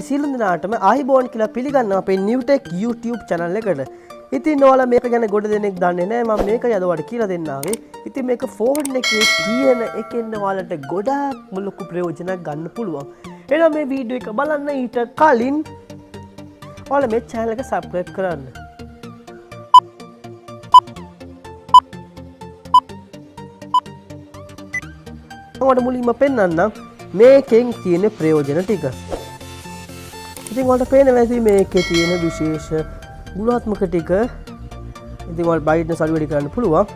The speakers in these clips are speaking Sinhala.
සියලු දෙනාටම ආයිබෝන් කියලා පිළිගන්නවා අපේ නිව්ටෙක් YouTube channel එකට. ඉතින් ඔයාලා මේක ගැන ගොඩ දෙනෙක් දන්නේ නැහැ. මම මේක යදවට කියලා දෙන්න ආවේ. ඉතින් මේක ෆෝන් එකේ තියෙන එකෙන් ඔයාලට ගොඩාක් ලොකු ප්‍රයෝජනක් ගන්න පුළුවන්. එහෙනම් මේ වීඩියෝ එක බලන්න ඊට කලින් ඔයාලා මේ channel එක subscribe කරන්න. ඔයාලට මුලින්ම පෙන්නන්නම් මේකෙන් තියෙන ප්‍රයෝජන ටික. ඉතින් ඔයාලට පේනවා ඇති මේකේ තියෙන විශේෂ ගුණාත්මක ටික. ඉතින් ඔයාලට බයිට්නස් අඩු වැඩි කරන්න පුළුවන්.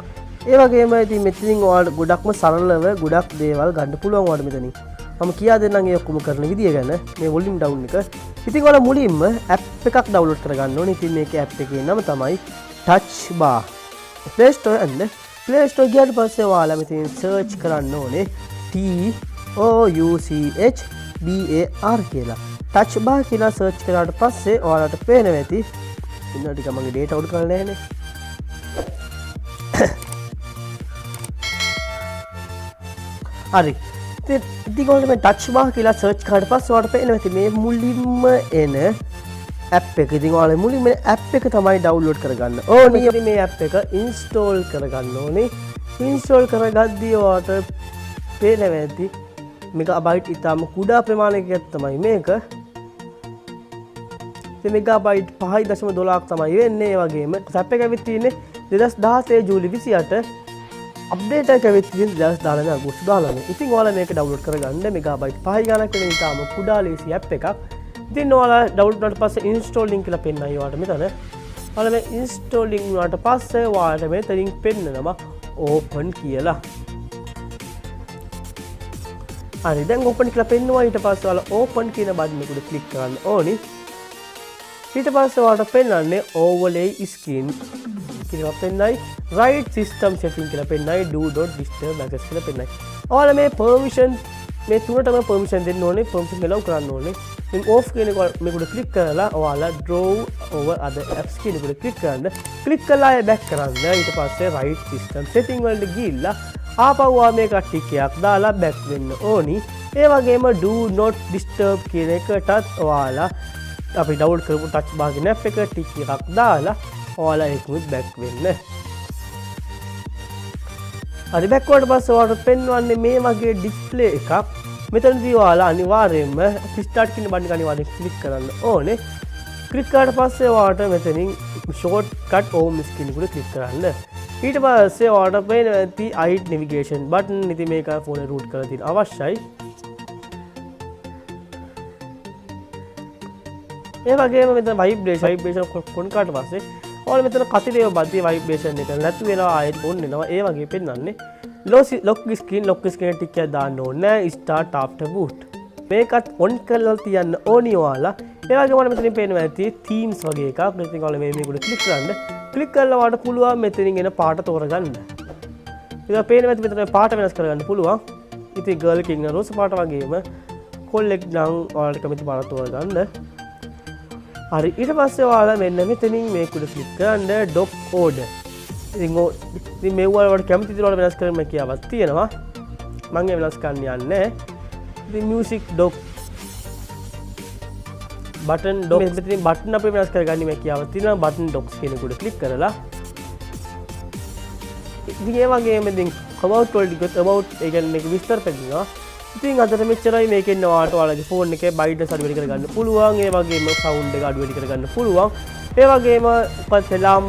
ඒ වගේම ඉතින් මෙතනින් ඔයාලට ගොඩක්ම සරලව ගොඩක් දේවල් ගන්න පුළුවන් ඔයාලට මෙතනින්. මම කියා දෙන්නම් ඒ ඔක්කොම කරන විදිය ගැන මේ වොලියුම් ඩවුන් එක. ඉතින් ඔයාලා මුලින්ම ඇප් එකක් ඩවුන්ලෝඩ් කරගන්න ඕනේ. ඉතින් මේකේ ඇප් එකේ නම තමයි touch bar. Play Store and Play Store ගියාට පස්සේ ඔයාලා මෙතනින් සර්ච් කරන්න ඕනේ TOUCHBAR කියලා. ටච් බාර් කියලා සර්ච් කරාට පස්සේ ඔයාලට පේනවා ඇති ඉන්න ටික මගේ data අවුට් කරලා නැහැනේ. හරි. ඉතින් ඔයාලට මේ ටච් බාර් කියලා සර්ච් කරාට පස්සේ ඔයාලට පේනවා ඇති මේ මුලින්ම එන ඇප් එක. ඉතින් ඔයාලා මුලින්ම මේ ඇප් එක තමයි ඩවුන්ලෝඩ් කරගන්න ඕනේ. ඉතින් මේ ඇප් එක ඉන්ස්ටෝල් කරගන්න ඕනේ. ඉන්ස්ටෝල් කරගද්දී ඔයාලට පේනවා ඇති මෙගාබයිට් ඉතාම කුඩා ප්‍රමාණයක තමයි මේක. මෙගාබයිට් 5.12ක් තමයි වෙන්නේ. ඒ වගේම ඇප් එක ඇවිත් තියෙන්නේ 2016 ජූලි 28. අප්ඩේට් එක ඇවිත් තියෙන්නේ 2019 අගෝස්තු 19. ඉතින් ඔයාලා මේක ඩවුන්ලෝඩ් කරගන්න මෙගාබයිට් 5 ගණක් වෙන ඉතාම කුඩා ලේසි ඇප් එකක්. ඉතින් ඔයාලා ඩවුන්ලෝඩ් කරාට පස්සේ ඉන්ස්ටෝලින් කියලා පෙන්නයි ඔයාලට මෙතන. ඔයාලා මේ ඉන්ස්ටෝලින් වුණාට පස්සේ ඔයාලට මෙතනින් පෙන්නනවා ඕපන් කියලා. හරි දැන් ඕපන් කියලා පෙන්නවා. ඊට පස්සේ ඔයාලා ඕපන් කියන බටන් එකට ක්ලික් කරන්න ඕනි. ඊට පස්සේ ඔයාලට පෙන්නන්නේ overlay screen කියලා පෙන්නයි. right system setting කියලා පෙන්නයි. do not disturb access කියලා පෙන්නයි. ඔයාලා මේ permission මේ තුනටම permission දෙන්න ඕනේ. permission allow කරන්න ඕනේ. ඉතින් off කියන එක මේකට ක්ලික් කරලා ඔයාලා draw over other apps කියන එකට ක්ලික් කරන්න. ක්ලික් කරලා ආයෙ back කරන්න. ඊට පස්සේ right system setting වලට ගිහිල්ලා ආපහු මේක ටිකයක් දාලා back වෙන්න ඕනි. ඒ වගේම do not disturb කියන එකටත් ඔයාලා අපි ඩවුන්ලෝඩ් කරපු ටච් බාර් කියන ඇප් එක ටික එකක් දාලා ඔයාලා ඒකෙත් back වෙන්න. හරි back වුණාට පස්සේ ඔයාලට පෙන්වන්නේ මේ වගේ ඩිස්ප්ලේ එකක්. මෙතනදී ඔයාලා අනිවාර්යයෙන්ම start කියන බටන් එක අනිවාර්යෙන් ක්ලික් කරන්න ඕනේ. ක්ලික් කරාට පස්සේ ඔයාලට මෙතනින් shortcut home screen එකට ක්ලික් කරන්න. ඊට පස්සේ ඔයාලට පේනවා ඇති id navigation button. ඉතින් මේක ෆෝනේ root කරලා තියෙන අවශ්‍යයි. ඒ වගේම මෙතන vibration කොන් කාට පස්සේ ඔයාලා මෙතන කතිරේ බද්ධි vibration එක නැතු වෙලා ආයෙත් ඔන් වෙනවා. ඒ වගේ පෙන්වන්නේ lock screen ටික දාන්න ඕනේ start after boot. මේකත් on කරලා තියන්න ඕනි ඔයාලා. ඒ වගේම මෙතනින් පේනවා ඇති themes වගේ එකක්. ඉතින් ඔයාලා මේකට ක්ලික් කරන්න. ක්ලික් කරලා ඔයාලට පුළුවන් මෙතනින් එන පාට තෝරගන්න. ඉතින් පේනවා ඇති මෙතන පාට වෙනස් කරගන්න පුළුවන්. ඉතින් girl king රෝස පාට වගේම කොල්ලෙක් නම් ඔයාලට කැමති පාට තෝරගන්න. හරි ඊට පස්සේ ඔයාලා මෙන්න මෙතනින් මේකට ක්ලික් කරන්න dock order. ඉතින් මේ වලට කැමති දේ වල වෙනස් කරන්න කියාවක් තියෙනවා. මම ඒ වෙනස් කරන්න යන්නේ නැහැ. ඉතින් music dock button dock මෙතනින් බටන් අපි වෙනස් කරගන්න මේ කියාවක් තියෙනවා. button docks කියන එකට ක්ලික් කරලා ඉතින් ඒ වගේම ඉතින් about වලට ගියොත් about ඒ කියන්නේ මේක විස්තර පෙන්නනවා. ඉතින් අදට මෙච්චරයි මේකෙන් ඔයාලගේ ෆෝන් එකේ බයිට්නස් අඩු වැඩි කරගන්න පුළුවන්. ඒ වගේම සවුන්ඩ් එක අඩු වැඩි කරගන්න පුළුවන්. ඒ වගේම පස්සෙලාම්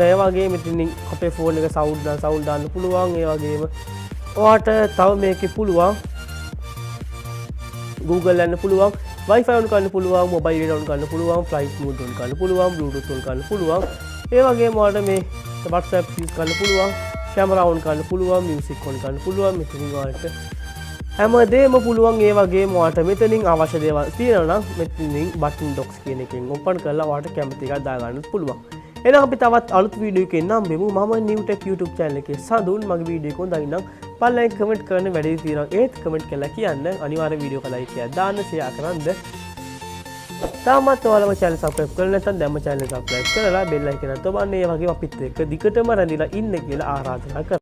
ඒ වගේම ඉතින් අපේ ෆෝන් එක සවුන්ඩ් දාන්න පුළුවන්. ඒ වගේම ඔයාලට තව මේකේ පුළුවන් Google යන්න පුළුවන්, Wi-Fi on කරන්න පුළුවන්, mobile data on කරන්න පුළුවන්, flight mode on කරන්න පුළුවන්, Bluetooth on කරන්න පුළුවන්. ඒ වගේම ඔයාලට මේ WhatsApp use කරන්න පුළුවන්, camera on කරන්න පුළුවන්, music on කරන්න පුළුවන්. මෙතනින් ඔයාලට හැමදේම පුළුවන්. ඒ වගේම ඔයාලට මෙතනින් අවශ්‍ය දේවල් තියෙනවා නම් මෙතනින් button docks කියන එකෙන් open කරලා ඔයාලට කැමති එකක් දාගන්නත් පුළුවන්. එහෙනම් අපි තවත් අලුත් වීඩියෝ එකකින් නම් බෙමු. මම නිව්ටෙක් YouTube channel එකේ සඳුන්. මගේ වීඩියෝ එක හොඳයි නම් පල්ලෙන් කමෙන්ට් කරන්න වැඩි තියෙනවා. ඒත් කමෙන්ට් කරලා කියන්න. අනිවාර්යෙන් වීඩියෝ එක like එකක් දාන්න, share කරන්න. තාමත් ඔයාලම channel subscribe කරලා නැත්නම් දැම්ම channel subscribe කරලා bell icon එක ඔබන්න. ඒ වගේම අපිත් එක්ක දිගටම රැඳිලා ඉන්න කියලා ආරාධනා කරනවා.